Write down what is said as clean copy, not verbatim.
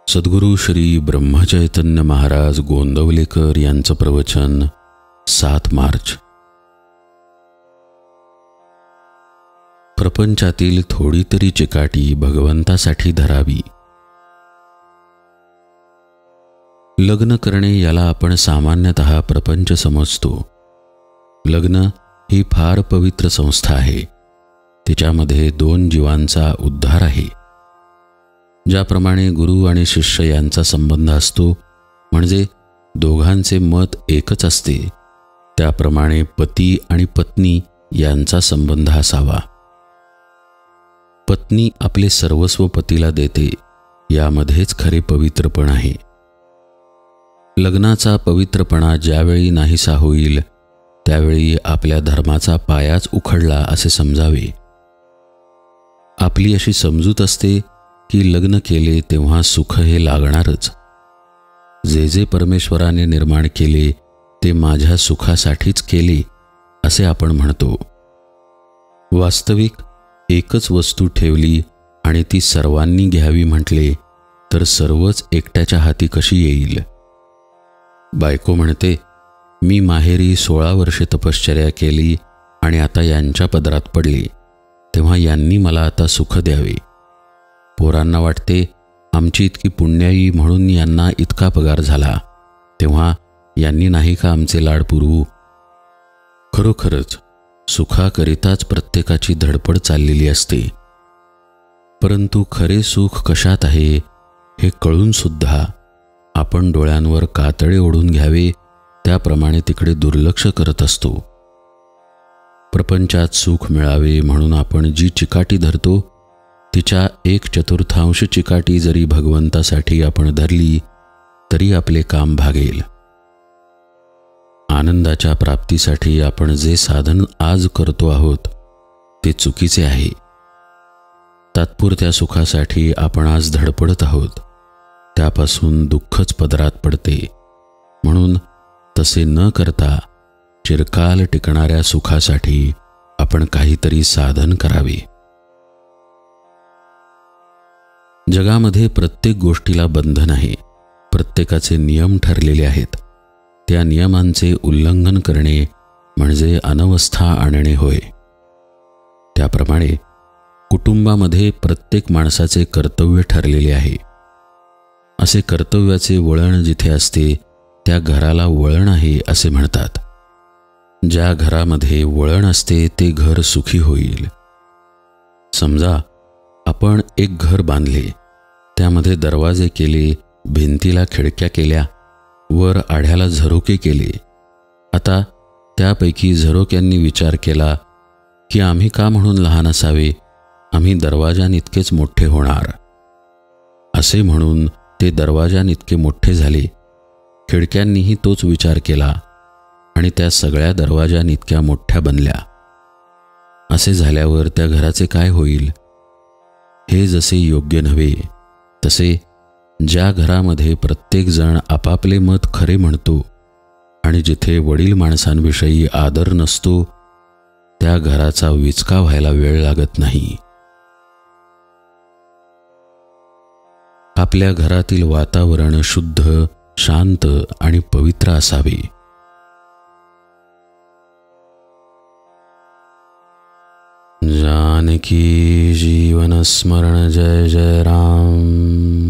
सद्गुरु श्री ब्रह्मचैतन्य महाराज गोंदवलेकर यांचं प्रवचन 7 मार्च। प्रपंचातील थोडी तरी चिकाटी भगवंतासाठी धरावी। लग्न करणे याला आपण सामान्यतः प्रपंच समजतो। लग्न ही फार पवित्र संस्था आहे। तिच्यामध्ये 2 जीवांचा उद्धार आहे। ज्याप्रमाणे गुरु आणि शिष्य यांचा संबंध असतो, म्हणजे दोघांचे मत एकच असते, त्याप्रमाणे पती आणि पत्नी यांचा संबंध असावा। पत्नी आपले सर्वस्व पतीला देते, यामध्येच खरे पवित्रपण आहे। लग्नाचा पवित्रपणा ज्यावेळी नाहीसा होईल त्यावेळी आपल्या धर्माचा पायाच उखडला असे समजावे। आपली अशी समजूत असते की लग्न केले तेव्हा सुख हे लागणारच। जे जे परमेश्वराने निर्माण केले ते माझ्या सुखासाठीच केले असे आपण म्हणतो। वास्तविक एकच वस्तू ठेवली आणि ती सर्वांनी घ्यावी म्हटले तर सर्वच एकट्याच्या हाती कशी येईल। बायको म्हणते, मी माहेरी 16 वर्षे तपश्चर्या केली आणि आता यांच्या पदरात पडली, तेव्हा यांनी मला आता सुख द्यावे। पोरांना वाटते, आमची इतकी पुण्याई म्हणून यांना इतका पगार झाला, तेव्हा यांनी नाही का आमचे लाड पुरवू। खरोखरच सुखाकरिताच प्रत्येकाची धडपड चाललेली असते, परंतु खरे सुख कशात आहे हे कळून सुद्धा आपण डोळ्यांवर कातडे ओढून घ्यावे त्याप्रमाणे तिकडे दुर्लक्ष करत असतो। प्रपंचात सुख मिळावे म्हणून आपण जी चिकाटी धरतो तिच्या 1/4 चिकाटी जरी भगवंतासाठी आपण धरली तरी आपले काम भागेल। आनंदाच्या प्राप्तीसाठी आपण जे साधन आज करतो आहोत ते चुकीचे आहे। तात्पुरत्या सुखासाठी आपण आज धडपडत आहोत, त्यापासून दुःखच पदरात पडते। म्हणून तसे न करता चिरकाल टिकणाऱ्या सुखासाठी आपण काहीतरी साधन करावे। जगामध्ये प्रत्येक गोष्टीला बंधन आहे, प्रत्येकाचे नियम ठरलेले आहेत। त्या नियमांचे उल्लंघन करणे म्हणजे अनवस्था आणणे होय। त्याप्रमाणे कुटुंबामध्ये प्रत्येक माणसाचे कर्तव्य ठरलेले आहे। असे कर्तव्याचे वळण जिथे असते त्या घराला वळण आहे असे म्हणतात। ज्या घरामध्ये वळण असते ते घर सुखी होईल। समजा आपण एक घर बांधले, त्यामध्ये दरवाजे केले, भिंतीला खिडक्या केल्या, वर आढ्याला झरोके केले। आता त्यापैकी झरोक्यांनी विचार केला की आम्ही का म्हणून लहान असावे, आम्ही दरवाजांइतकेच मोठे होणार। असे म्हणून ते दरवाजांइतके मोठे झाले। खिडक्यांनीही तोच विचार केला आणि त्या सगळ्या दरवाजांइतक्या मोठ्या बनल्या। असे झाल्यावर त्या घराचे काय होईल। हे जसे योग्य नव्हे, तसे ज्या घरामध्ये प्रत्येक जण आपापले मत खरे म्हणतो आणि जिथे वडील माणसांविषयी आदर नसतो त्या घराचा विचका व्हायला वेळ लागत नाही। आपल्या घरातील वातावरण शुद्ध, शांत आणि पवित्र असावे। जानकी जीवन स्मरण जय जय राम।